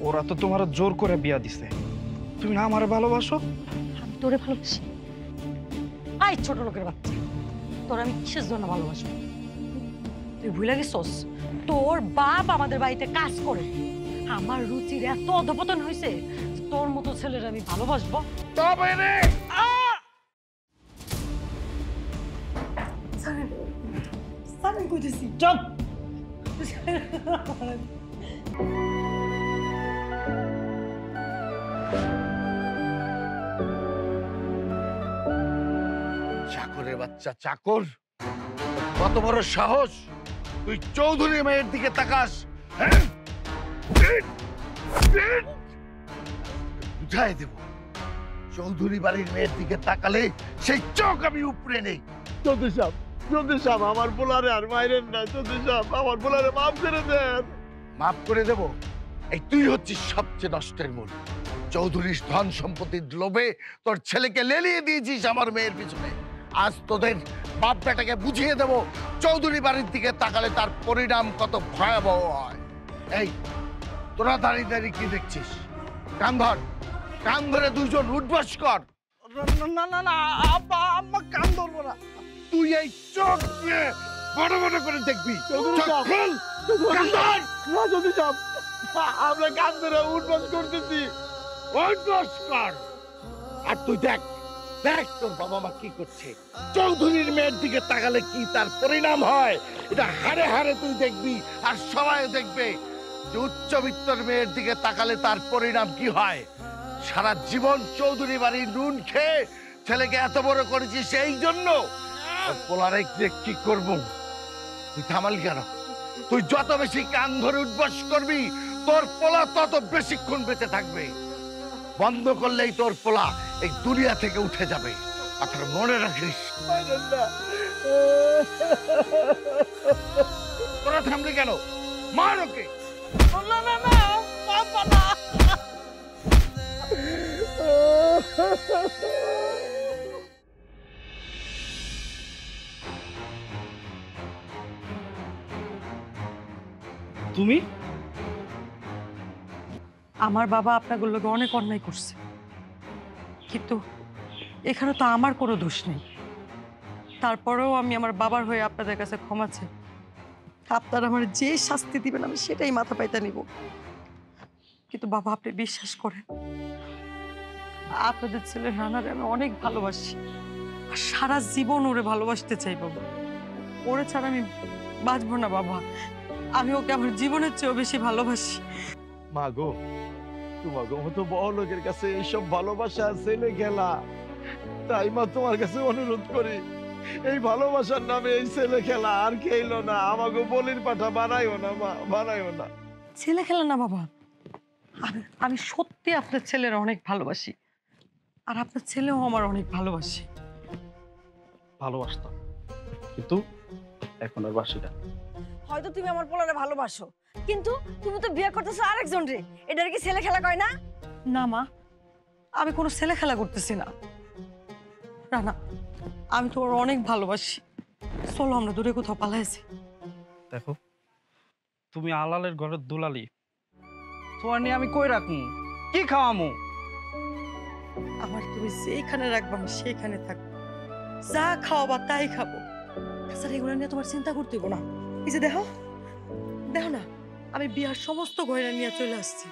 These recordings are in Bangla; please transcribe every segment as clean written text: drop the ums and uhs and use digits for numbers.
ওরা তো তোমার জোর করে বিয়া দিছে, তুমি না আমারে ভালোবাসো? আমি তোরে ভালোবাসি? আই ছোট লোকের বাচ্চা, তোর আমি কিসের জন্য ভালোবাসবো? তুই ভুলে গেছস তোর বাপ আমাদের বাড়িতে কাজ করে। আমার রুচির এত অধপতন হয়েছে, তোর মতো ছেলের আমি ভালোবাসবো? তবে রে আমি কইতেছি চুপ। চাকরের বাচ্চা চাকর, কত বড় সাহস তুই চৌধুরী মেয়ের দিকে তাকাস? হ্যাঁ, বুঝাই দেব, চৌধুরী বাড়ির মেয়ের দিকে তাকালে সেই চোখ আমি উপরে নেই। চৌধুরী সাহেব আমার পোলারে আর মাইরেন না। চৌধুরী সাহেব আমার পোলারে মাফ করে দেন। মাফ করে দেব? এই তুই হচ্ছিস সবচেয়ে নষ্টের মূল। চৌধুরীর ধন সম্পত্তির লোভে তোর ছেলেকে লেলিয়ে দিয়েছিস আমার মেয়ের পিছনে। আজ তোদের বাপ বেটাকে বুঝিয়ে দেব চৌধুরী বাড়ির দিকে তাকালে তার পরিণাম কত ভয়াবহ হয়। এই তোরা দাঁড়িয়ে দাঁড়িয়ে কি দেখছিস? কান ধরে দুইজন উঠবস কর। না না না আব্বা, আম্মা কান ধরবো না। তুই এই চোখ দিয়ে বড় বড় করে দেখবি। চৌধুরী চোখ সাহেব, খুল, কান ধর। না চৌধুরী সাহেব, আমরা কান ধরে উঠবাস করতেছি। উঠবস কর। আর তুই দেখ দেখ তোর বাবা মা কি করছে। চৌধুরীর মেয়ের দিকে তাকালে কি তার পরিণাম হয় এটা হাড়ে হাড়ে তুই দেখবি, আর সবাই দেখবে যে উচ্চবিত্তর মেয়ের দিকে তাকালে তার পরিণাম কি হয়। সারা জীবন চৌধুরী বাড়ির নুন খেয়ে ছেলেকে এত বড় করেছিস এই জন্য। আর পোলারে কি করব? তুই থামাল কেন? তুই যত বেশি কান ধরে উঠবস করবি তোর পোলা তত বেশিক্ষণ বেঁচে থাকবে। বন্ধ করলেই তোর পোলা এই দুনিয়া থেকে উঠে যাবে। কথাটা মনে রাখিস। মাইরেন না। তোরা থামলি কেন? মার ওকে। না না না বাবা না। তুমি? আমার বাবা আপনাদের লোকে অনেক অন্যায় করছে, কিন্তু এখানে তো আমার কোনো দোষ নেই। তারপরেও আমি আমার বাবার হয়ে আপনাদের কাছে ক্ষমা চাই। আপনারা আমার যে শাস্তি দিবেন আমি সেটাই মাথা পাইতে নিব। কিন্তু বাবা আপনি বিশ্বাস করেন, আপনাদের ছেলে রানারে আমি অনেক ভালোবাসি, আর সারা জীবন ওরে ভালোবাসতে চাই বাবা। ওরে ছাড়া আমি বাঁচবো না বাবা। আমি ওকে আমার জীবনের চেয়েও বেশি ভালোবাসি। মা গো, তোমাকে মতো বড় লোকের কাছে এইসব ভালোবাসা ছেলে খেলা। তাই মা তোমার কাছে অনুরোধ করি, এই ভালোবাসার নামে এই ছেলে খেলা আর খেলো না। আমাকে বলির পাঠা বানাইও না মা, বানাইও না। ছেলে খেলা না বাবা, আমি সত্যি আপনার ছেলের অনেক ভালোবাসি, আর আপনার ছেলেও আমার অনেক ভালোবাসে। ভালোবাসতাম, কিন্তু এখন আর বাসি না। হয়তো তুমি আমার পোলারে ভালোবাসো, কিন্তু তুমি তো বিয়ে করতেছো আরেকজন রে। এটার কি ছেলে খেলা কয় না? না মা, আমি কোনো ছেলে খেলা করতেছি না। রানা, আমি তো ওর অনেক ভালোবাসি। চলো আমরা দূরে কোথাও পালাইছি। দেখো, তুমি আলালের ঘরের দুলালি, তোমার নিয়ে আমি কই রাখবো? কি খাওয়ামো? আমার তুমি যেখানে রাখবো আমি সেইখানে থাকবো, যা খাওয়াবা তাই খাবো। তাছাড়া এগুলো নিয়ে তোমার চিন্তা করতে হইব না। এই যে দেখো দেখো না, আমি বিয়ার সমস্ত গয়না নিয়ে চলে আসছি।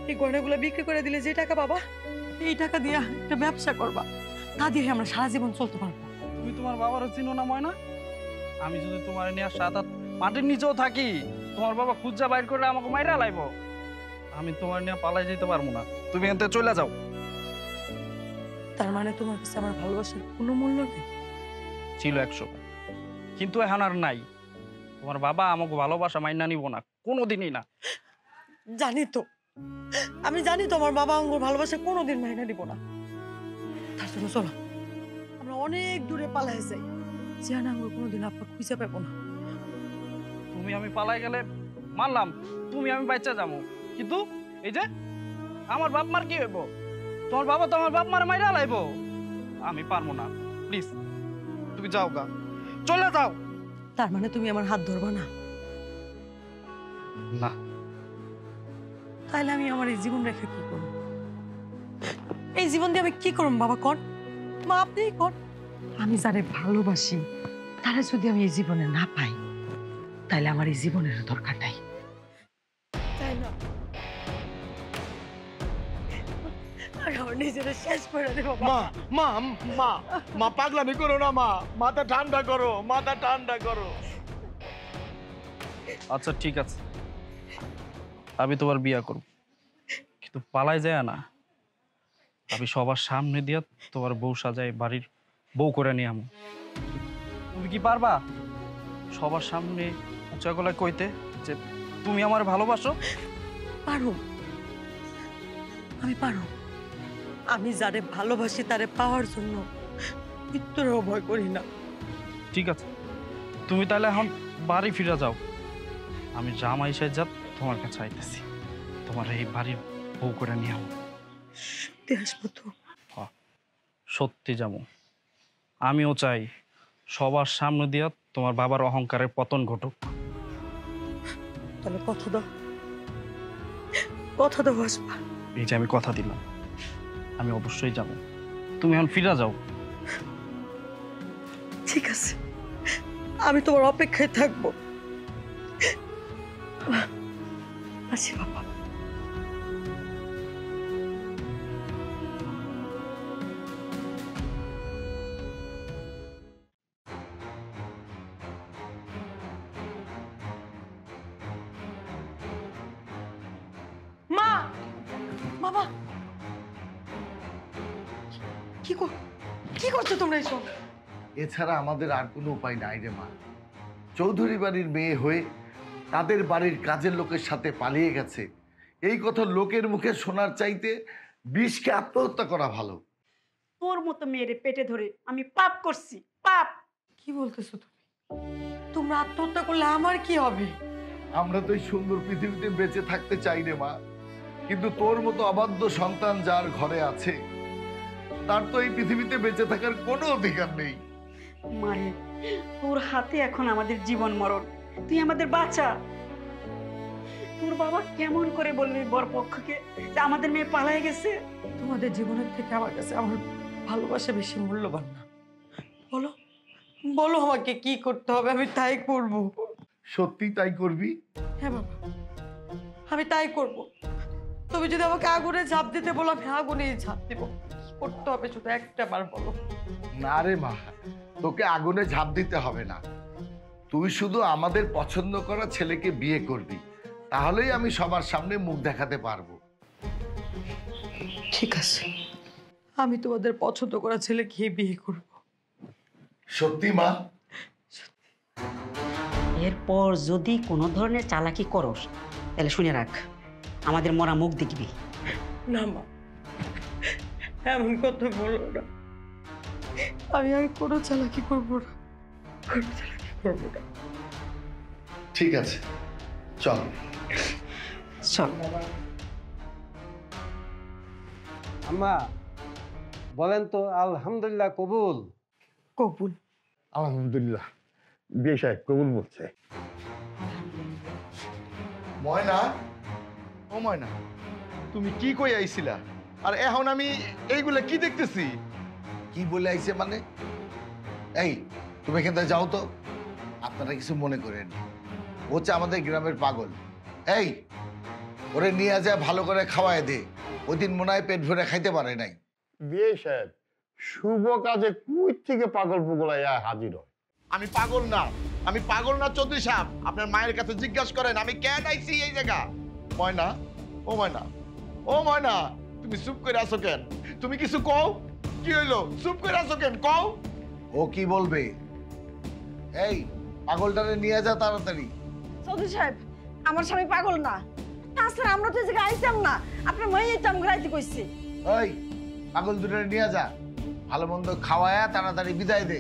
এই গয়নাগুলো বিক্রি করে দিলে যে টাকা পাবা, এই টাকা দিয়ে একটা ব্যবসা করবা, তা দিয়ে আমরা সারা জীবন চলতে পারবো। তুমি তোমার বাবারও চিনো না ময়না? আমি যদি তোমার নিয়ে সাত হাত মাটির নিচেও থাকি, তোমার বাবা খুঁজা বাইর করে আমাকে মাইরা লাইব। আমি তোমার নিয়ে পালাই যেতে পারবো না, তুমি এনতে চলে যাও। তার মানে তোমার কাছে আমার ভালোবাসার কোনো মূল্য নেই? ছিল 100, কিন্তু এখন আর নাই। তোমার বাবা আমাকে ভালোবাসা মাইনা নিব না, কোনোদিনই না। জানি তো, আমি জানি তো আমার বাবা আমার ভালোবাসা কোনোদিন মাইনা দিব না। তার জন্য চলো আমরা অনেক দূরে পালাই যাই, যে না আমরা কোনোদিন আপনার খুঁজে পাবো না। তুমি আমি পালাই গেলে মানলাম, তুমি আমি বাচ্চা যাবো, কিন্তু এই যে আমার বাপ মার কি হইব? তোমার বাবা তো আমার বাপ মার মাইরা লাইব। আমি পারবো না, প্লিজ তুমি যাও গা, চলে যাও। তার মানে তুমি আমার হাত ধরবা না? না। তাহলে আমি আমার এই জীবন রেখে কি করব? এই জীবন দিয়ে আমি কি করব বাবা? কর মা, আপনিই কর। আমি যারে ভালোবাসি তারা যদি আমি এই জীবনে না পাই, তাহলে আমার এই জীবনের দরকার নাই, তাই না? আমি আমার নিজেরা শেষ করে দেবো। মা মা মা মা পাগলামি করো না মা, মাথা ঠান্ডা করো, মাথা ঠান্ডা করো। আচ্ছা ঠিক আছে, আমি তোমার বিয়া করব, কিন্তু পালাই যায় না। আমি সবার সামনে দিয়া তোমার বউ সাজাই বাড়ির বউ করে নিয়ে আমো। তুমি কি পারবা সবার সামনে উঁচা গলায় কইতে যে তুমি আমার ভালোবাসো? পারো, আমি পারো। আমি যারে ভালোবাসি তারে পাওয়ার জন্য মৃত্যুরও ভয় করি না। ঠিক আছে, তুমি তাহলে এখন বাড়ি ফিরে যাও। আমি জামাই সাজ্জাদ তোমার কাছে আইতেছি, তোমার এই বাড়ির বউ করে নিয়ে আমো। সত্যি আসবো তো? সত্যি যাবো। আমিও চাই সবার সামনে দিয়া তোমার বাবার অহংকারের পতন ঘটুক। তাহলে কথা দাও, কথা দাও আসবা। এই যে আমি কথা দিলাম, আমি অবশ্যই যাব। তুমি এখন ফিরে যাও। ঠিক আছে, আমি তোমার অপেক্ষায় থাকবো। আসি বাবা। মা, বাবা, কি করছো তোমরা এসব? এছাড়া আমাদের আর কোনো উপায় নাই রে মা। চৌধুরী বাড়ির মেয়ে হয়ে তাদের বাড়ির কাজের লোকের সাথে পালিয়ে গেছে, এই কথা লোকের মুখে শোনার চাইতে বিষকে আত্মহত্যা করা ভালো। তোর মতো মেয়েরে পেটে ধরে আমি পাপ করছি, পাপ। কি বলতেছো তুমি? তোমরা আত্মহত্যা করলে আমার কি হবে? আমরা তো এই সুন্দর পৃথিবীতে বেঁচে থাকতে চাই রে মা, কিন্তু তোর মতো অবাধ্য সন্তান যার ঘরে আছে তার তো এই পৃথিবীতে বেঁচে থাকার কোনো অধিকার নেই। মারে, তোর হাতে এখন আমাদের জীবন মরণ, তুই আমাদের বাঁচা। তোর বাবা কেমন করে বলবি বরপক্ষকে যে আমাদের মেয়ে পালায় গেছে? তোমাদের জীবনের থেকে আমার কাছে আমার ভালোবাসা বেশি মূল্যবান না। বলো, বলো আমাকে কি করতে হবে, আমি তাই করব। সত্যি তাই করবি? হ্যাঁ বাবা, আমি তাই করব। তুমি যদি আমাকে আগুনে ঝাঁপ দিতে বলো, আমি আগুনেই ঝাঁপ দিব। কি করতে হবে শুধু একটা বার বলো। না রে মা, তোকে আগুনে ঝাঁপ দিতে হবে না। তুই শুধু আমাদের পছন্দ করা ছেলেকে বিয়ে করবি, তাহলেই আমি সবার সামনে মুখ দেখাতে পারবো। ঠিক আছে, আমি তোমাদের পছন্দ করা ছেলেকে বিয়ে করব। সত্যি মা? এরপর যদি কোনো ধরনের চালাকি করস তাহলে শুনে রাখ, আমাদের মরা মুখ দেখবি। না মা, এমন কথা বলো না। আমি আর কোনো চালাকি করবো না, কোনো চালাকি করবো না। ঠিক আছে, চল। চল। আম্মা বলেন তো, আলহামদুলিল্লাহ কবুল? কবুল। আলহামদুলিল্লাহ, বিয়ে সাহেব কবুল বলছে। ময়না, ও ময়না, তুমি কি কই আইছিলা, আর এখন আমি এইগুলা কি দেখতেছি? কি বলে আইছে মানে? এই, তুমি এখান থেকে যাও তো। আপনারা কিছু মনে করেন, ও হচ্ছে আমাদের গ্রামের পাগল। এই, ওরে নিয়ে যা, ভালো করে খাওয়ায় দে। ওই দিন মনে হয় পেট ভরে খাইতে পারে নাই। বিয়ে সাহেব, শুভ কাজে কুই থেকে পাগল পুগলাইয়া হাজির হয়। আমি পাগল না, আমি পাগল না চৌধুরী সাহেব। আপনার মায়ের কাছে জিজ্ঞাসা করেন আমি কেন আইছি এই জায়গা। ময়না, ও ময়না, ও ময়না, তুমি চুপ করে আছো কেন? তুমি কিছু কও। কি হইলো? চুপ করে আছো কেন? কও। ও কি বলবে? এই, পাগলটারে নিয়ে যা তাড়াতাড়ি। চৌধুরী সাহেব, আমার স্বামী পাগল না। তাছাড়া আমরা তো এই জায়গায় আইতাম না, আপনার মাইয়াই তো আমাকে রাইতে কইছে। ওই, পাগল দুটারে নিয়ে যা, ভালো মন্দ খাওয়ায়া তাড়াতাড়ি বিদায় দে।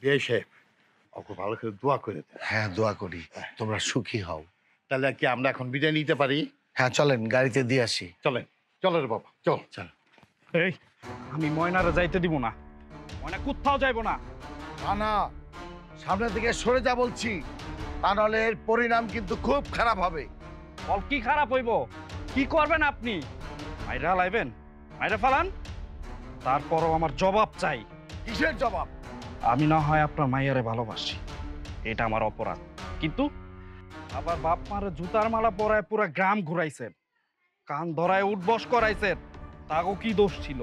বিয়ে সাহেব, ওকে ভালো করে দোয়া করে দেন। হ্যাঁ, দোয়া করি তোমরা সুখী হও। তাহলে কি আমরা এখন বিদায় নিতে পারি? হ্যাঁ চলেন, গাড়িতে দিয়ে আসি। চলেন, চলেন বাবা, চল। চল। এই আমি ময়নারে যাইতে দিব না। ময়না কোথাও যাইবো না। না না, সামনে থেকে সরে যা বলছি, তা নাহলে এর পরিণাম কিন্তু খুব খারাপ হবে। ফল কি খারাপ হইব? কি করবেন আপনি? মাইরা লাইবেন? মাইরা ফালান, তারপরও আমার জবাব চাই। কিসের জবাব? আমি না হয় আপনার মাইয়ারে ভালোবাসি, এটা আমার অপরাধ, কিন্তু আবার বাপ মারে জুতার মালা পরায় পুরো গ্রাম ঘুরাইছেন, কান ধরায় উঠবস করাইছেন, তাগো কি দোষ ছিল?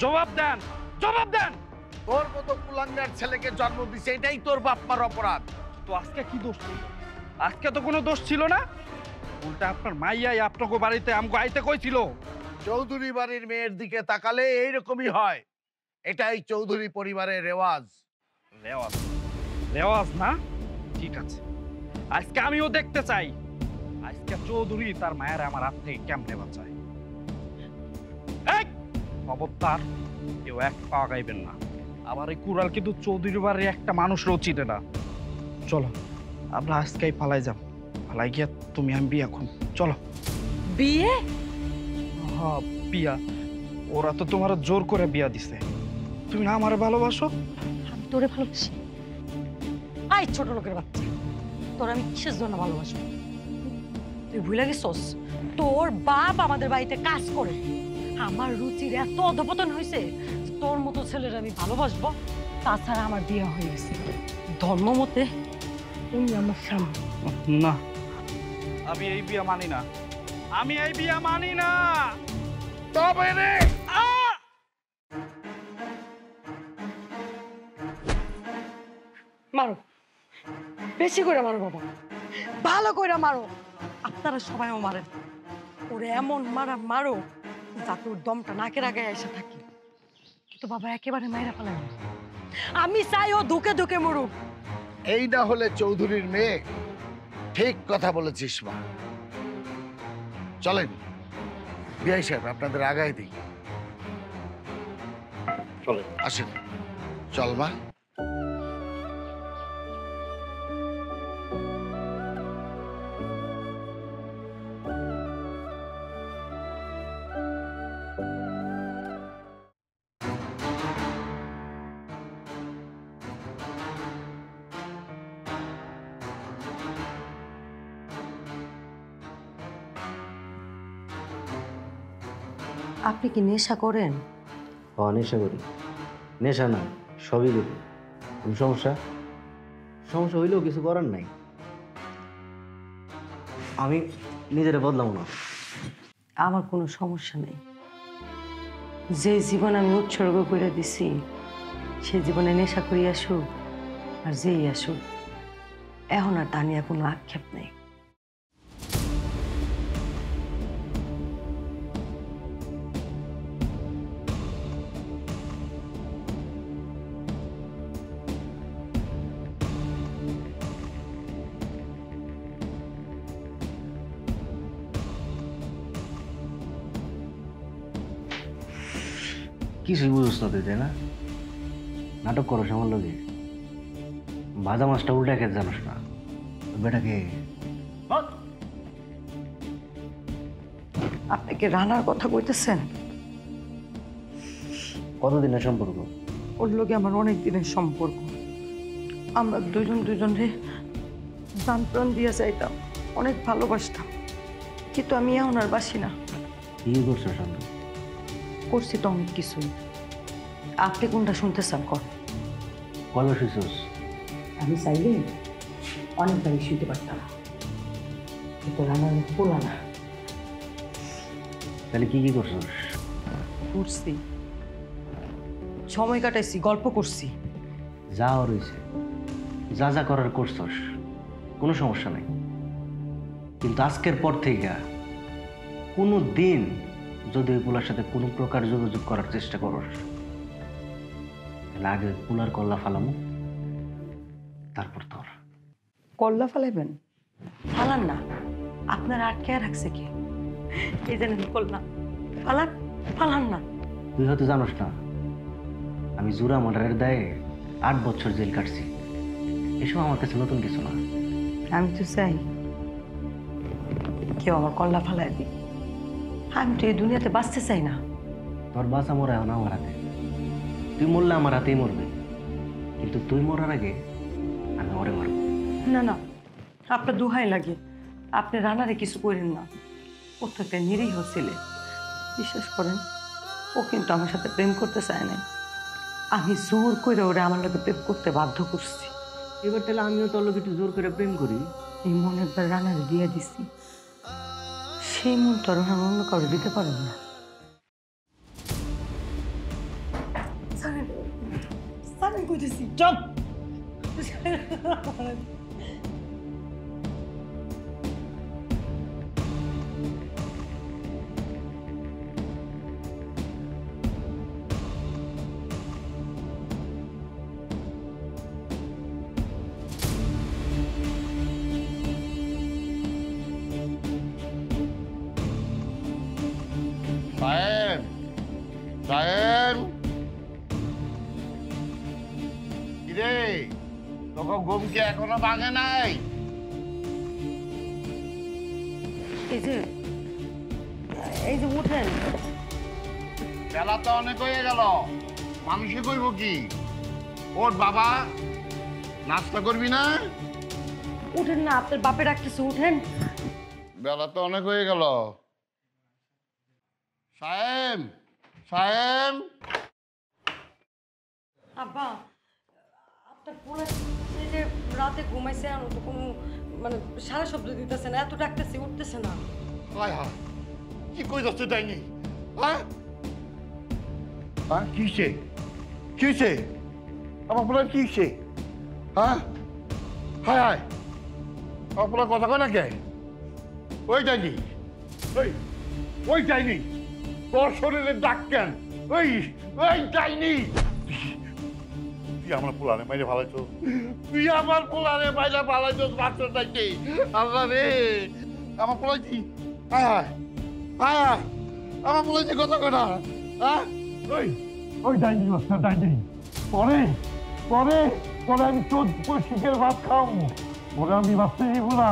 জবাব দেন, জবাব দেন। তোর মতো কুলাঙ্গার ছেলেকে জন্ম দিছে, এটাই তোর বাপ মার অপরাধ। তো আজকে কি দোষ ছিল? আজকে তো কোনো দোষ ছিল না। উল্টা আপনার মাইয়াই আপনাকে বাড়িতে আমগো আইতে কইছিল। চৌধুরী বাড়ির মেয়ের দিকে তাকালে এইরকমই হয়, এটাই চৌধুরী পরিবারের রেওয়াজ। রেওয়াজ? রেওয়াজ না, ঠিক আছে, আজকে আমিও দেখতে চাই আজকে চৌধুরী তার মায়ের আমার হাত থেকে কেমনে বাঁচায়। এই খবরদার, কেউ এক পা গাইবেন না। আবার এই কুড়াল কিন্তু চৌধুরী বাড়ির একটা মানুষও চিনে না। চলো আমরা আজকেই পালাই যাব, পালাই গিয়া তুমি আমি বিয়া খুন। চলো। বিয়ে? হ্যাঁ বিয়া। ওরা তো তোমার জোর করে বিয়া দিছে। তুমি না আমারে ভালোবাসো? আমি তোরে ভালোবাসি? আই ছোট লোকের বাচ্চা, তোর আমি কিসের জন্য ভালোবাসবো? তুই ভুলে গেছস তোর বাপ আমাদের বাড়িতে কাজ করে। আমার রুচির এত অধপতন হয়েছে, তোর মতো ছেলের আমি ভালোবাসবো? তাছাড়া আমার বিয়ে হয়ে গেছে ধর্ম মতে, তুমি আমার সামনে। না, আমি এই বিয়া মানি না, আমি এই বিয়া মানি না। তবে রে মারো, বেশি করে মারো বাবা, ভালো করে মারো। আপনারা সবাইও মারেন, ওরে এমন মারা মারো যাতে ওর দমটা নাকের আগে এসে থাকে। কিন্তু বাবা একেবারে মাইরা ফেলেন, আমি চাই ও ধুকে ধুকে মরুক। এই না হলে চৌধুরীর মেয়ে। ঠিক কথা বলেছিস মা। চলেন বিআই সাহেব, আপনাদের আগায় দিই। চলেন, আসেন। চল মা। আপনি কি নেশা করেন? নেশা করি। নেশা না, সবই করি। কোনো সমস্যা? সমস্যা হইলেও কিছু করার নাই, আমি নিজেরা বদলাম না। আমার কোনো সমস্যা নেই। যে জীবন আমি উৎসর্গ করে দিছি, সে জীবনে নেশা করি আসুক আর যেই আসুক, এখন আর তা নিয়ে কোনো আক্ষেপ নেই। কিছুই বুঝোস না তুই, তাই না? নাটক করো আমার লোকে। ভাজা মাছটা উল্টা খেতে জানোস না। বেটাকে আপনি কি রানার কথা কইতেছেন? কতদিনের সম্পর্ক? ওর লোকে আমার অনেক দিনের সম্পর্ক। আমরা দুজনরে প্রাণ প্রাণ দিয়ে চাইতাম, অনেক ভালোবাসতাম, কিন্তু আমি এখন আর বাসি না। কি করছো সামনে? করছি তো অনেক কিছুই। আপনি কোনটা শুনতে চান কর? কবে শুইছস? আমি চাইলে অনেকবারই শুনতে পারতাম, কিন্তু রানার মুখ বলা না। তাহলে কি কি করছস? করছি, সময় কাটাইছি, গল্প করছি। যা রয়েছে, যা যা করার করছস, কোনো সমস্যা নাই। কিন্তু আজকের পর থেকে কোনো দিন যদি ওই পোলার সাথে কোনো প্রকার যোগাযোগ করার চেষ্টা করস, তাহলে আগে পোলার কল্লা ফালামো, তারপর তোর। কল্লা ফালাইবেন? ফালান না, আপনার আটকে রাখছে কে? এই জানেন কল্লা ফালান, ফালান না। তুই হয়তো জানোস না, আমি জুরা মার্ডারের দায়ে 8 বছর জেল কাটছি। এসব আমার কাছে নতুন কিছু না। আমি তো চাই কেউ আমার কল্লা ফালাই দিই। আমি তো এই দুনিয়াতে বাঁচতে চাই না। তোর বাঁচা মরা এখন আমার হাতে। তুই মরলে আমার হাতেই মরবে, কিন্তু তুই মরার আগে আমি ওরে মারব। না না, আপনার দোহাই লাগে, আপনি রানারে কিছু করেন না। ও তো একটা নিরীহ ছেলে, বিশ্বাস করেন। ও কিন্তু আমার সাথে প্রেম করতে চায় না, আমি জোর করে ওরে আমার লোকে প্রেম করতে বাধ্য করছি। এবার তাহলে আমিও তোর লোক একটু জোর করে প্রেম করি। এই মন একবার রানারে দিয়ে দিছি, সেই মন তো আর অন্য কাউকে দিতে পারব না। কইতেছি চুপ। সাহেব, সাহেব, কিরে তোকে ঘুম কি এখনো ভাঙে নাই? এই যে উঠেন। বেলা তো অনেক হয়ে গেল, মানুষে কইব কি? ওর বাবা, নাস্তা করবি না? উঠেন না, আপনার বাপে ডাকতেছে, উঠেন। বেলা তো অনেক হয়ে গেল। সাহেব, সাহেব, আব্বা, আপনার পোলা এই যে রাতে ঘুমাইছে, আর তো কোনো মানে সারা শব্দ দিতেছে না, এত ডাকতেছে, উঠতেছে না। হায় হায়, কি কই যাচ্ছে ডাইনি? হ্যাঁ হ্যাঁ, কিসে কিসে আমার পোলার কিসে? হ্যাঁ হায় হায়, আমার পোলার কথা কয় না কে? ওই ডাইনি, ওই ওই ডাইনি, তোর শরীরে ডাক কেন? ওই ওই ডাইনি, তুই আমার পোলারে মাইরে ভালাইছ, তুই আমার পোলারে মাইরে ভালাইছ, বাচ্চা ডাইনি। আল্লাহ রে, আমার পোলা কি? হায় হায় হায় হায়, আমার পোলা কি কথা কয় না? হ্যাঁ ওই ওই ডাইনি, বাচ্চা ডাইনি, পরে পরে পরে আমি 14 শিখের ভাত খাও, ওরা আমি বাঁচতে দিব না।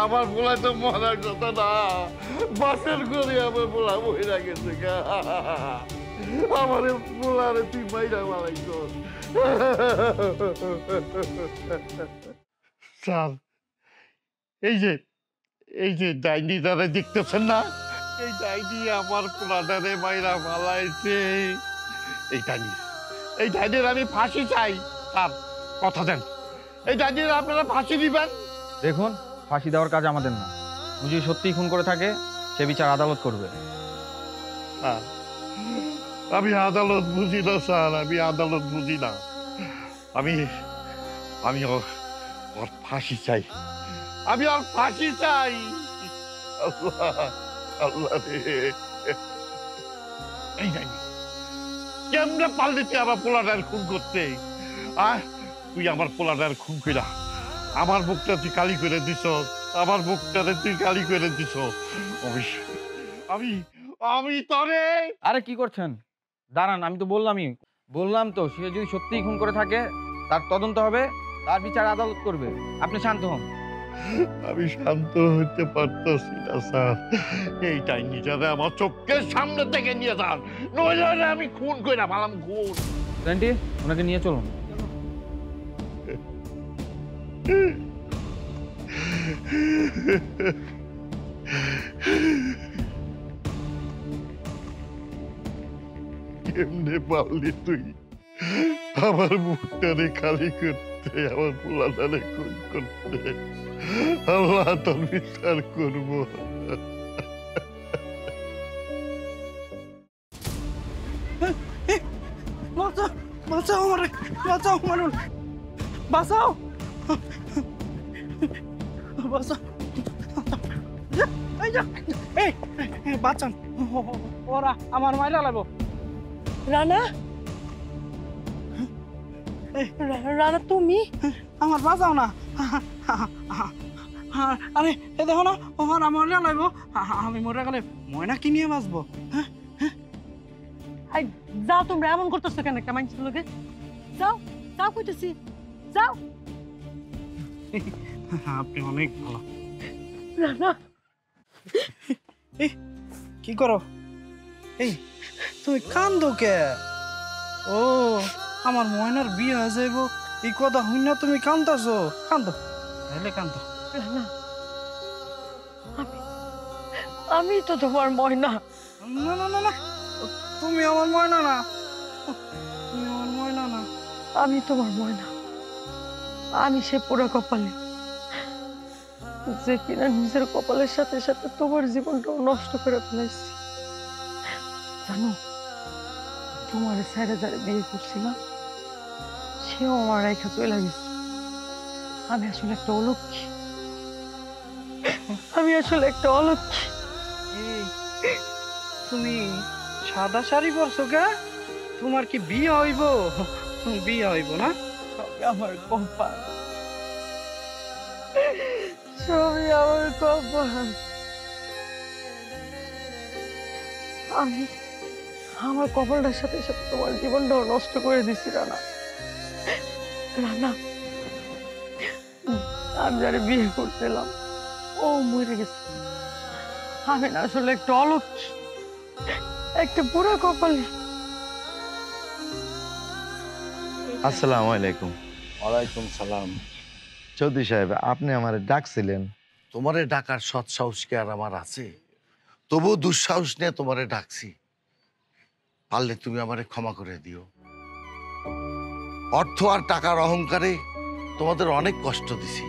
আমার পোলায় তো মরার কথা না, বাসের করে আমার পোলা মহিলা গেছে গা। আমার পোলারে তুই মাইরা মারাইছ। স্যার, এই যে ডাইনি দ্বারা দেখতেছেন না, এই ডাইনি আমার পোলাটারে মাইরা মালাইছে। এই ডাইনির আমি ফাঁসি চাই। স্যার কথা দেন, এই ডাইনির আপনারা ফাঁসি দিবেন। দেখুন, ফাঁসি দেওয়ার কাজ আমাদের না। যদি সত্যিই খুন করে থাকে, সে বিচার আদালত করবে। আমি আদালত বুঝি না স্যার, আমি আদালত বুঝি না। আমি ওর ফাঁসি চাই, আমি ওর ফাঁসি চাই। আল্লাহ আল্লাহ রে, এই যাই কেমনে পারলি তুই আমার পোলাটার খুন করতে? তুই আমার পোলাটার খুন কইরা আমার বুকটা তুই কালি করে দিছ, আমার বুকটারে তুই কালি করে দিছ। আমি আমি তরে। আরে কি করছেন? দাঁড়ান, আমি তো বললাম তো, সে যদি সত্যিই খুন করে থাকে, তার তদন্ত হবে, তার বিচার আদালত করবে। আপনি শান্ত হন। আমি শান্ত হতে পারতেছি না স্যার, এই ডাইনিটারে আমার চোখের সামনে থেকে নিয়ে যান, নইলে আমি খুন কইরা ভালাম খুন। রেন্টি, ওনাকে নিয়ে চলুন। কেমনে পারলি তুই আমার মুখটারে খালি করতে, আমার পোলাটারে খুন করতে? আল্লাহ তোর বিচার করবো। বাঁচাও, বাঁচাও আমারে, বাঁচাও মানুষ, বাঁচাও, বাঁচাও, এই যা, এই বাঁচান, ওরা আমার মাইরা লাগবো। রানা, রানা তুমি আমার বাঁচাও না। আরে এ দেখো না, ওখানে আমার লাগবো, আমি মরে গেলে ময়না কি নিয়ে বাঁচবো? যাও, তোমরা এমন করতেছো কেন? কেমন লোকে যাও, যাও কইতেছি, যাও। আপনি অনেক ভালো। রানা, কি করো? এই তুমি কান্দো কে? ও আমার ময়নার বিয়ে হয়ে যাইব এই কথা হই না তুমি কান্দাছো? কান্দো তাহলে কান্দো। রানা, আমি তো তোমার ময়না। না না না না, তুমি আমার ময়না না, তুমি আমার ময়না না। আমি তোমার ময়না। আমি সে পোড়া কপালে যে কিনা নিজের কপালের সাথে সাথে তোমার জীবনটাও নষ্ট করে ফেলাইছি। জানো, তোমার ছেড়ে যারা বিয়ে করছিলাম সেও আমার রেখা চলে গেছে। আমি আসলে একটা অলক্ষী। আমি আসলে একটা অলক্ষী। এই, তুমি সাদা শাড়ি পরছো কে? তোমার কি বিয়ে হইব? বিয়ে হইব না? সবই আমার কপাল, সবই আমার কপাল। আমি আমার কপালটার সাথে সাথে তোমার জীবনটাও নষ্ট করে দিছি রানা। রানা, আমি যারা বিয়ে করছিলাম ও মরে গেছে। আমি না আসলে একটা অলক্ষী, একটা বুড়া কপালে। আসসালামু আলাইকুম। ওয়ালাইকুম সালাম। চৌধুরী সাহেব, আপনি আমারে ডাকছিলেন? তোমারে ডাকার সৎ সাহস কি আর আমার আছে? তবু দুঃসাহস নিয়ে তোমারে ডাকছি। পারলে তুমি আমারে ক্ষমা করে দিও। অর্থ আর টাকার অহংকারে তোমাদের অনেক কষ্ট দিছি।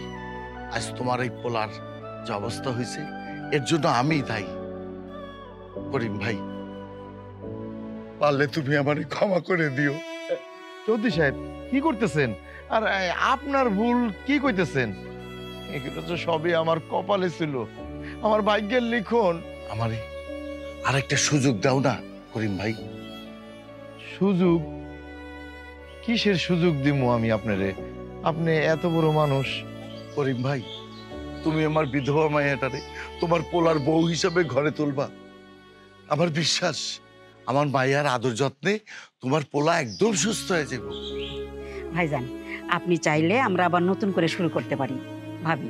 আজ তোমার এই পোলার যে অবস্থা হয়েছে এর জন্য আমিই দায়ী। করিম ভাই, পারলে তুমি আমারে ক্ষমা করে দিও। চৌধুরী সাহেব কি করতেছেন? আর আপনার ভুল কি কইতেছেন? এগুলো তো সবই আমার কপালে ছিল, আমার ভাগ্যের লিখন। আমারে আরেকটা সুযোগ দাও না করিম ভাই। সুযোগ? কিসের সুযোগ দিমু আমি আপনারে? আপনি এত বড় মানুষ। করিম ভাই, তুমি আমার বিধবা মায়াটারে তোমার পোলার বউ হিসাবে ঘরে তুলবা। আমার বিশ্বাস আমার মায়ার আদর যত্নে তোমার পোলা একদম সুস্থ হয়ে যাবে। ভাইজান, আপনি চাইলে আমরা আবার নতুন করে শুরু করতে পারি। ভাবি,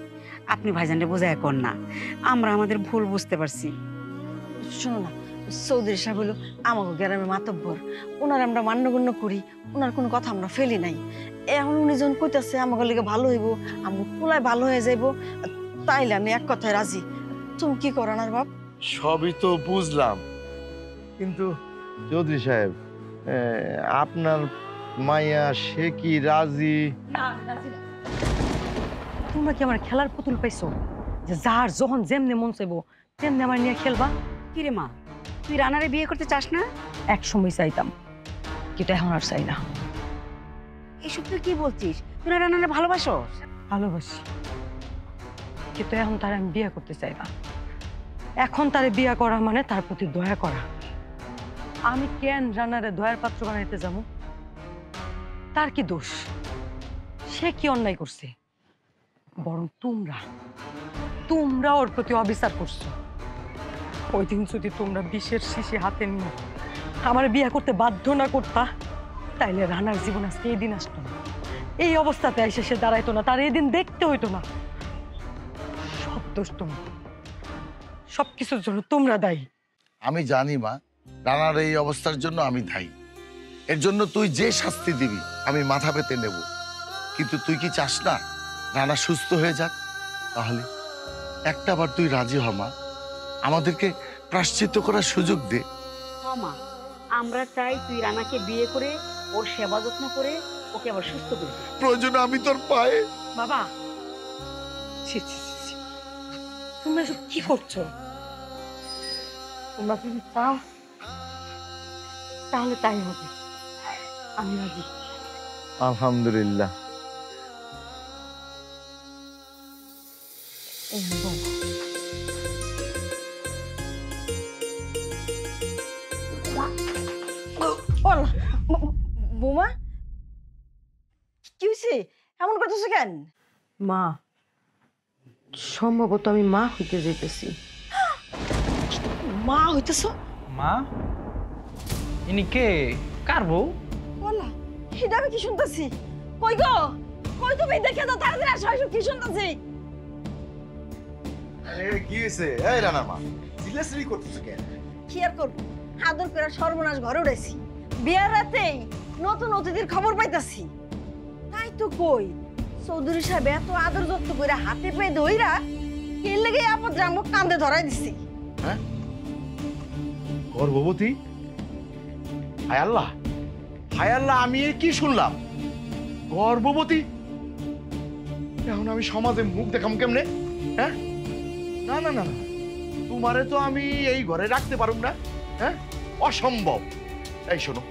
আপনি ভাইজানকে বোঝায় এখন না, আমরা আমাদের ভুল বুঝতে পারছি। শোনো না, চৌধুরী সাহেব হলো আমাকে গ্রামের মাতব্বর। ওনার আমরা মান্যগণ্য করি, ওনার কোনো কথা আমরা ফেলি নাই। এখন উনি যখন কইতাছে আমাকে লেগে ভালো হইব, আমার পোলায় ভালো হয়ে যাইব, তাইলে আমি এক কথায় রাজি। তুমি কি করো না বাপ? সবই তো বুঝলাম, কিন্তু চৌধুরী সাহেব আপনার মাইয়া সে কি রাজি? তোমরা কি আমার খেলার পুতুল পাইছো যে যার যখন যেমনে মন চাইবো তেমনি আমার নিয়ে খেলবা? কিরে মা, তুই রানারে বিয়ে করতে চাস না? এক সময় চাইতাম, কিন্তু এখন আর চাই না। এসব তুই কি বলছিস? তুই না রানারে ভালোবাসো? ভালোবাসি, কিন্তু এখন তার আমি বিয়ে করতে চাই না। এখন তারে বিয়ে করা মানে তার প্রতি দয়া করা। আমি কেন রানারে দয়ার পাত্র বানাইতে যাবো? তার কি দোষ? সে কি অন্যায় করছে? বরং তোমরা ওর প্রতি অবিচার করছো। ওই দিন যদি তোমরা বিষের শিশি হাতে নিয়ে আমার বিয়ে করতে বাধ্য না করতা, তাইলে রানার জীবন আজকে এই দিন আসতো না, এই অবস্থাতে এসে সে দাঁড়াইতো না, তার এই দিন দেখতে হইতো না। সব দোষ তোমার, সবকিছুর জন্য তোমরা দায়ী। আমি জানি মা, রানার এই অবস্থার জন্য আমি দায়ী। এর জন্য তুই যে শাস্তি দিবি আমি মাথা পেতে নেব। কিন্তু তুই কি চাস না রানা সুস্থ হয়ে যাক? তাহলে একটাবার তুই রাজি হ মা, আমাদেরকে প্রায়শ্চিত্ত করার সুযোগ দে। মা, আমরা চাই তুই রানাকে বিয়ে করে ওর সেবা যত্ন করে ওকে আবার সুস্থ করবি। প্রয়োজনে আমি তোর পায়ে। বাবা, ছি ছি ছি ছি, তোমরা এসব কি করছো? তোমরা যদি চাও তাহলে তাই হবে, আমি রাজি। আলহামদুলিল্লাহ। এই বউ, বৌমা, কি হয়েছে? এমন করতেছো কেন? মা, সম্ভবত আমি মা হইতে যাইতেছি। মা হইতেছো? মা? ইনি কে? কার বউ? বলা, এটা আমি কি শুনতেছি? কই গো, কই তুমি? দেখে দাও তাড়াতাড়ি আসো, এসব কি শুনতেছি? কি হয়েছে? এই রানা মা, সিরিয়াসলি করতেছ কেন? কি আর করবো, আদর করে সর্বনাশ ঘরে উড়াইছি। বিয়ার রাতেই নতুন অতিথির খবর পাইতাছি। তাই তো কই, চৌধুরী সাহেব এত আদর যত্ন করে হাতে পায়ে ধইরা এর লেগে আপদ রামক কান্দে ধরাই দিছি। হ্যাঁ, গর্ভবতী? হায় আল্লাহ, হায় আল্লাহ, আমি এ কি শুনলাম? গর্ভবতী? এখন আমি সমাজে মুখ দেখাম কেমনে? হ্যাঁ, না না না না, তোমারে তো আমি এই ঘরে রাখতে পারুম না। হ্যাঁ, অসম্ভব। এই শোনো,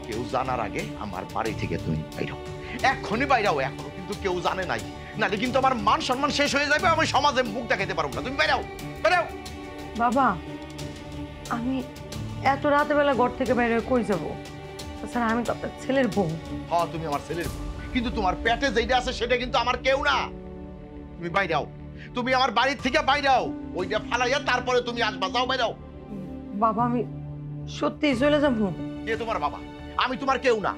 কেউ জানার আগে আমার বাড়ি থেকে তুমি বাইরাও, এখনই বাইরাও। এখনো কিন্তু কেউ জানে নাই, নালে কিন্তু আমার মান সম্মান শেষ হয়ে যাবে, আমি সমাজে মুখ দেখাতে পারবো না। তুমি বাইরাও, বাইরাও। বাবা, আমি এত রাতে বেলা ঘর থেকে বাইরে কই যাব? তাছাড়া আমি তো আপনার ছেলের বউ। হ্যাঁ, তুমি আমার ছেলের বউ, কিন্তু তোমার পেটে যেটা আছে সেটা কিন্তু আমার কেউ না। তুমি বাইরাও, তুমি আমার বাড়ির থেকে বাইরাও, ওইটা ফালাইয়া তারপরে তুমি আসবা। যাও, বাইরাও। বাবা, আমি সত্যি চলে যাবো। কে তোমার বাবা? আমি তোমার কেউ না।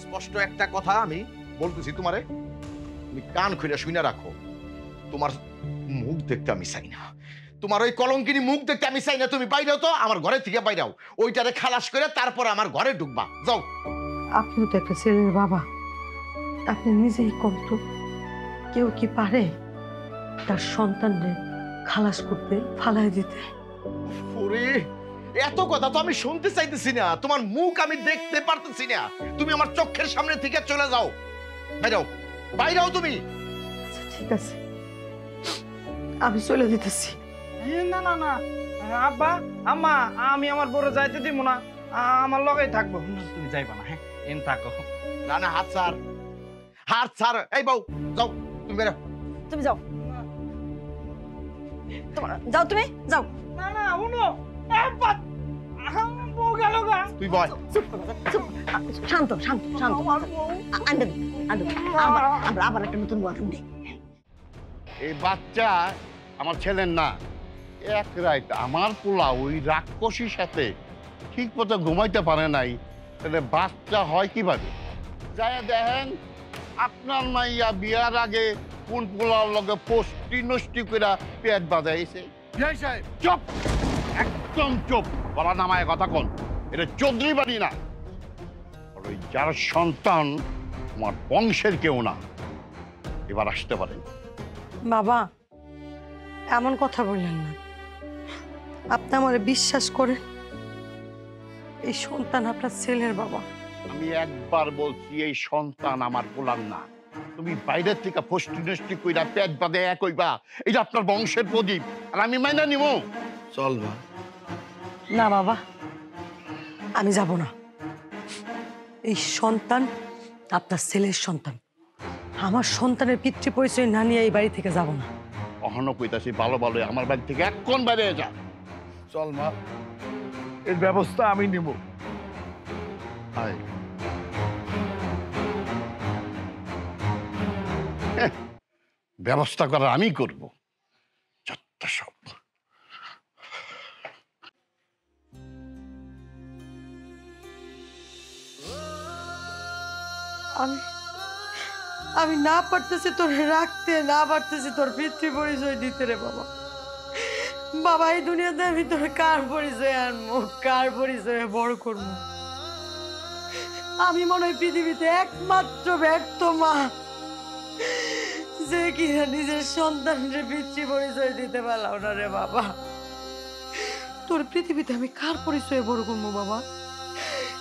স্পষ্ট একটা কথা আমি বলতেছি তোমারে, তুমি কান খুলে শুনে রাখো। তোমার মুখ দেখতে আমি চাই না, তোমার ওই কলঙ্কিনী মুখ দেখতে আমি চাই না। তুমি বাইরেও তো, আমার ঘরে থেকে বাইরাও, ওইটারে খালাস করে তারপর আমার ঘরে ঢুকবা। যাও। আপনিও তো একটা ছেলের বাবা, আপনি নিজেই কম তো, কেউ কি পারে তার সন্তানরে খালাস করতে, ফালাই দিতে? ওরে, এত কথা তো আমি শুনতে চাইতেছি না, তোমার মুখ আমি দেখতে পারতেছি না। তুমি আমার চোখের সামনে থেকে চলে যাও, বাইরাও, বাইরাও তুমি। আচ্ছা ঠিক আছে, আমি চলে যেতেছি। না না না, আব্বা আম্মা, আমি আমার বড় যাইতে দিব না, আমার লগেই থাকবো। না, তুমি যাইবা না। হ্যাঁ, এন থাকো। না না, হাত ছাড়, হাত ছাড়। এই বউ, যাও, তুমি বেরো। তুমি যাও, যাও, তুমি যাও। না না, উনো আব্বা, বউ গেল গা। তুই বয়। চুপ করো, চুপ। শান্ত শান্ত শান্ত। আনবেন আনবেন, আমরা আবার একটা নতুন বয়ফ্রেন্ড দিই। এই বাচ্চা আমার ছেলের না। এক রাত আমার পোলা ওই রাক্ষসীর সাথে ঠিক মতো ঘুমাইতে পারে নাই, তাহলে বাচ্চা হয় কিভাবে? যায় দেখেন, আপনার মাইয়া বিয়ার আগে কোন পোলার লগে পোস্টি নষ্টি করে পেট বাজাইছে। চুপ, একদম চুপ, বলা নামায় কথা কোন। এটা চৌধুরী বাড়ি না। আর ওই যার সন্তান আমার বংশের কেউ না। এবার আসতে পারেন। বাবা, এমন কথা বললেন না। আপনি আমার বিশ্বাস করেন, এই সন্তান আপনার ছেলের বাবা। আমি একবার বলছি, এই সন্তান আমার পোলার না। তুমি বাইরের থেকে ফষ্টি নষ্টি কইরা পেট বাঁধে এক হইবা, এটা আপনার বংশের প্রদীপ, আর আমি মাইনা নিব? চল মা। না বাবা, আমি যাব না। এই সন্তান আপনার ছেলের সন্তান। আমার সন্তানের পিতৃ পরিচয় না নিয়ে এই বাড়ি থেকে যাব না। অহনো কইতাছি, ভালো ভালো আমার বাড়ি থেকে এখন বাইরে যা। চল মা, এর ব্যবস্থা আমি নিব। হায়, ব্যবস্থা করার আমি করব। যত সব। আমি না পারতেছি তোর রাখতে, না পারতেছি তোর পিতৃ পরিচয় দিতে রে বাবা। বাবা, এই দুনিয়াতে আমি তোর কার পরিচয় আনবো, কার পরিচয়ে বড় করবো? আমি মনে হয় পৃথিবীতে একমাত্র ব্যর্থ মা, যে কিনা নিজের সন্তানরে পিতৃ পরিচয় দিতে পারলাম না রে বাবা। তোর পৃথিবীতে আমি কার পরিচয়ে বড় করবো বাবা?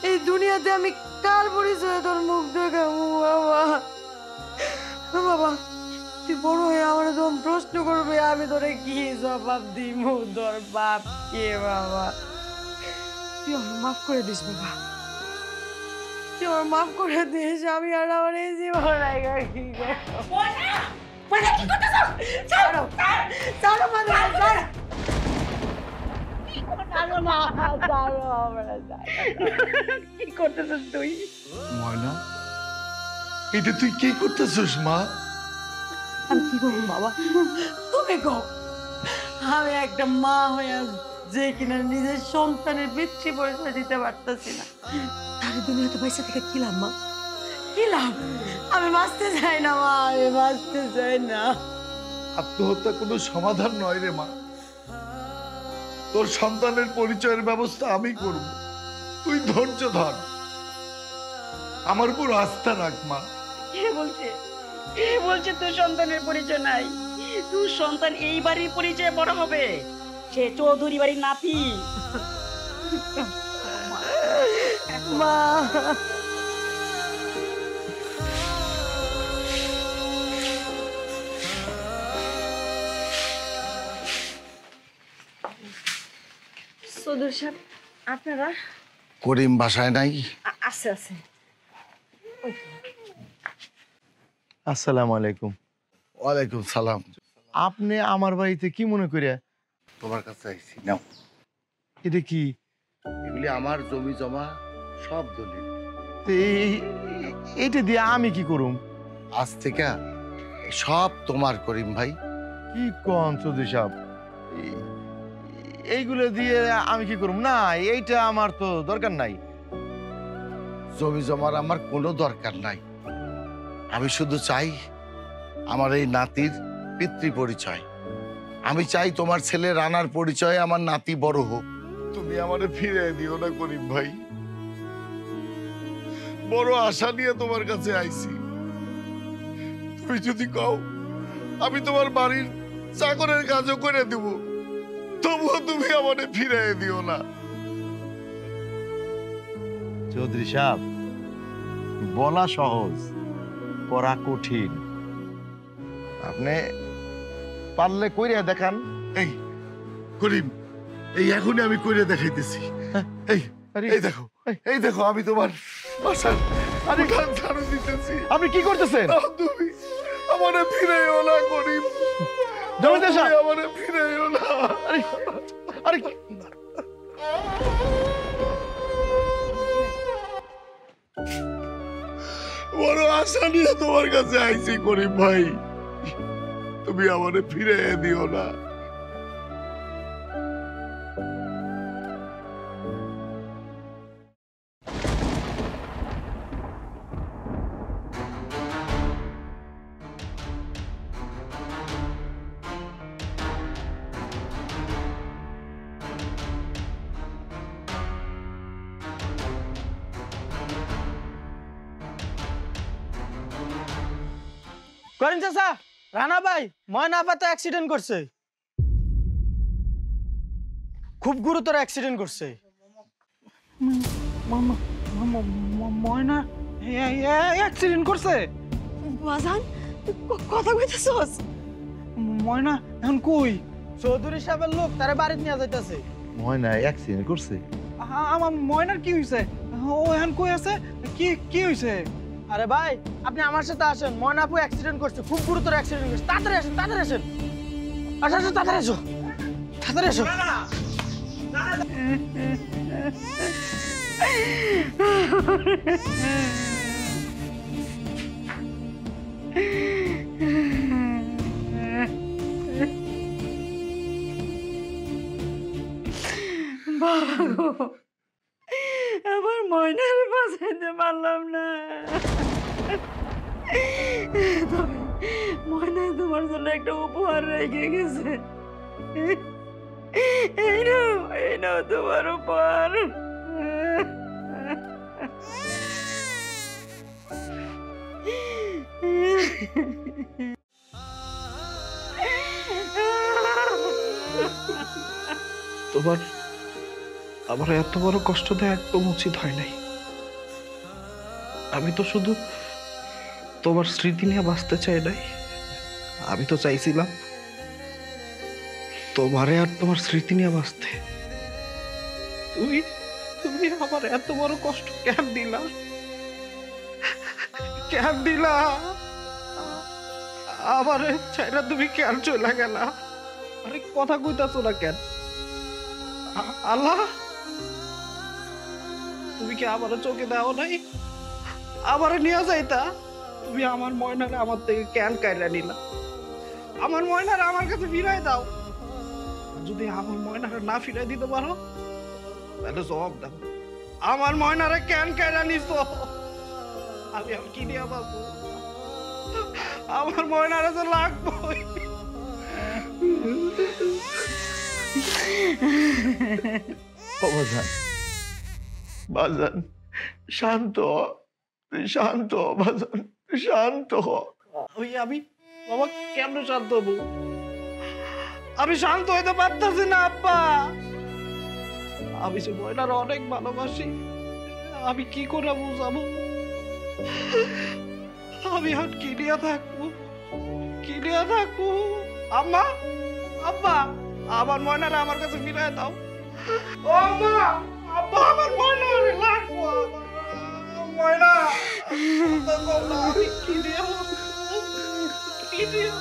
এই দুনিয়াতে আমি কার পরিচয়ে তোর মুখ দেখাবো বাবা? বাবা, তুই বড় হয়ে আমার যখন প্রশ্ন করবে, আমি তোরে কি জবাব দিব? তোর বাপ কে বাবা? তুই আমার মাফ করে দিস বাবা, তুই আমার মাফ করে দিস। আমি আর আমার এই জীবন কি করবো? ছাড়ো, ছাড়ো মানে, ছাড়ো। কি করতেছিস তুই? ময়না, এটা তুই কি করতেছিস মা? আমি কি করবো বাবা? তুমি কও। আমি একটা মা হয়ে যে কিনা নিজের সন্তানের পিতৃ পরিচয় দিতে পারতেছি না, তার দুনিয়াতে পয়সা থেকে কি লাভ মা? কি লাভ? আমি বাঁচতে চাই না মা, আমি বাঁচতে চাই না। আত্মহত্যা কোনো সমাধান নয় রে মা। তোর সন্তানের পরিচয়ের ব্যবস্থা আমি করব, তুই ধৈর্য ধর, আমার উপর আস্থা রাখ মা। কে বলছে তোর সন্তানের পরিচয় নাই? তোর সন্তান এই বাড়ির পরিচয় বড় হবে, সে চৌধুরী বাড়ির নাতি। মা চৌধুরী সাহেব, আপনারা? করিম বাসায় নাই? আছে আছে। আসসালামু আলাইকুম। ওয়ালাইকুম সালাম। আপনি আমার বাড়িতে কি মনে করে? তোমার কাছে আইছি, নাও। এটা কি? এগুলি আমার জমি জমা সব দলিল। তো এইটা দিয়ে আমি কি করুম? আজ থেকে সব তোমার করিম ভাই। কি কোন চৌধুরী সাহেব, এইগুলো দিয়ে আমি কি করুম? না, এইটা আমার তো দরকার নাই। জমি জমার আমার কোনো দরকার নাই। আমি শুধু চাই আমার এই নাতির পিতৃ পরিচয়। আমি চাই তোমার ছেলে রানার পরিচয়ে আমার নাতি বড় হোক। তুমি আমারে ফিরে দিও না করিম ভাই, বড় আশা নিয়ে তোমার কাছে আইছি। তুমি যদি কও আমি তোমার বাড়ির চাকরের কাজও করে দেব, তবুও তুমি আমারে ফিরে দিও না। চৌধুরী সাহেব, বলা সহজ, করা কঠিন। আপনি পারলে কইরা দেখান। এই করিম, এই এখনই আমি কইরে দেখাইতেছি। এই এই দেখো, এই দেখো, আমি তোমার বাসার উঠান ঝাড়ু দিতেছি। আপনি কি করতেছেন? তুমি আমারে ফিরাইও না করিম, জমিদার সাহেব, তুমি আমারে ফিরাইও না। আরে আরে বড় আশা নিয়ে তোমার কাছে আইছি করিম ভাই, তুমি আমারে ফিরাইয়া দিও না। করিম চাচা, রানা ভাই ময়না আপা তো অ্যাক্সিডেন্ট করছে, খুব গুরুতর অ্যাক্সিডেন্ট করছে। ময়না অ্যাক্সিডেন্ট করছে? বাজান, কথা কইতেছস? ময়না এখন কই? চৌধুরী সাহেবের লোক তারে বাড়িতে নিয়ে যাইতেছে। ময়না অ্যাক্সিডেন্ট করছে? আমার ময়নার কি হইছে? ও এখন কই আছে? কি কি হইছে? আরে ভাই, আপনি আমার সাথে আসেন, ময়না আপু অ্যাক্সিডেন্ট করছে, খুব গুরুতর অ্যাক্সিডেন্ট করছে। তাড়াতাড়ি আসেন, তাড়াতাড়ি আসেন। আসো আসো, তাড়াতাড়ি আসো, তাড়াতাড়ি আসো। বাবা গো, আমার ময়নার বাঁচাইতে পারলাম না। তবে ময়না তোমার জন্য একটা উপহার রেখে গেছে। এই নাও তোমার উপহার। তোমার আমার এত বড় কষ্ট দেওয়া একদম উচিত হয় নাই। আমি তো শুধু তোমার স্মৃতি নিয়ে বাঁচতে চাই নাই, আমি তো চাইছিলাম তোমারে আর তোমার স্মৃতি নিয়ে বাঁচতে। তুমি তুমি আমার এত বড় কষ্ট কেন দিলা? কেন দিলা? আমার চাইরা তুমি কেন চলে গেলা? আরে কথা কইতাছো না কেন? আল্লাহ, তুমি কি আমার চোখে দাও নাই? আমার নিয়ে যাইতা? তুমি আমার ময়নারে আমার থেকে কেন কাইরা নিলা? আমার ময়নারে আমার কাছে ফিরাই দাও। যদি আমার ময়নারে না ফিরাই দিতে পারো তাহলে জবাব দাও, আমার ময়নারে কেন কাইরা নিছো? আমি আর কি দিয়া বাবু, আমার ময়নারে তো লাগবো। বাজান, বাজান শান্ত হ। তুই শান্ত হ বাজান, তুই শান্ত হ। আমি বাবা কেমন শান্ত হবো? আমি শান্ত হইতে পারতাছি না আব্বা। আমি যে ময়নার অনেক ভালোবাসি, আমি কি করে বুঝাবো? আমি এখন কি নিয়ে থাকবো, কি নিয়ে থাকবো? আম্মা, আব্বা, আমার ময়নারে আমার কাছে ফিরায় দাও। ও আম্মা, আব্বা, আমার ময়নারে লাগবো। ময়না, আমি কি নিয়ে, কি নিয়ে?